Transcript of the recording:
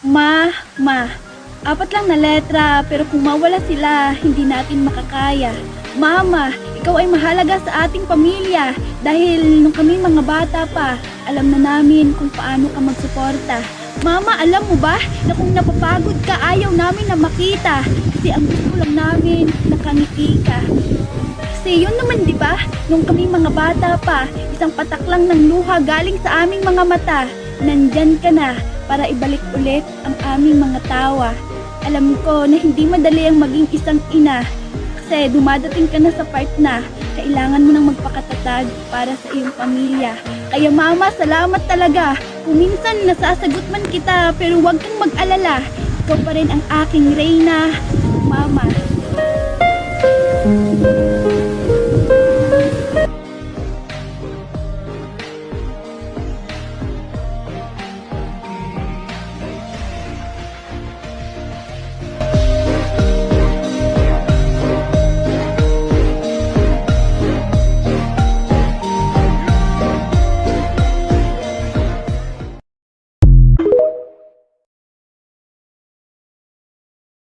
Ma, apat lang na letra pero kung mawala sila, hindi natin makakaya. Mama, ikaw ay mahalaga sa ating pamilya dahil nung kami mga bata pa, alam na namin kung paano ka magsuporta. Mama, alam mo ba na kung napapagod ka, ayaw namin na makita kasi ang gusto lang namin nakangiti ka. Kasi yun naman, di ba? Nung kami mga bata pa, isang patak lang ng luha galing sa aming mga mata. Nandyan ka na para ibalik ulit ang aming mga tawa. Alam ko na hindi madali ang maging isang ina kasi dumadating ka na sa part na kailangan mo nang magpakatatag para sa iyong pamilya. Kaya mama, salamat talaga. Kung minsan nasasagot man kita pero huwag kang mag-alala. Ikaw pa rin ang aking reyna, mama.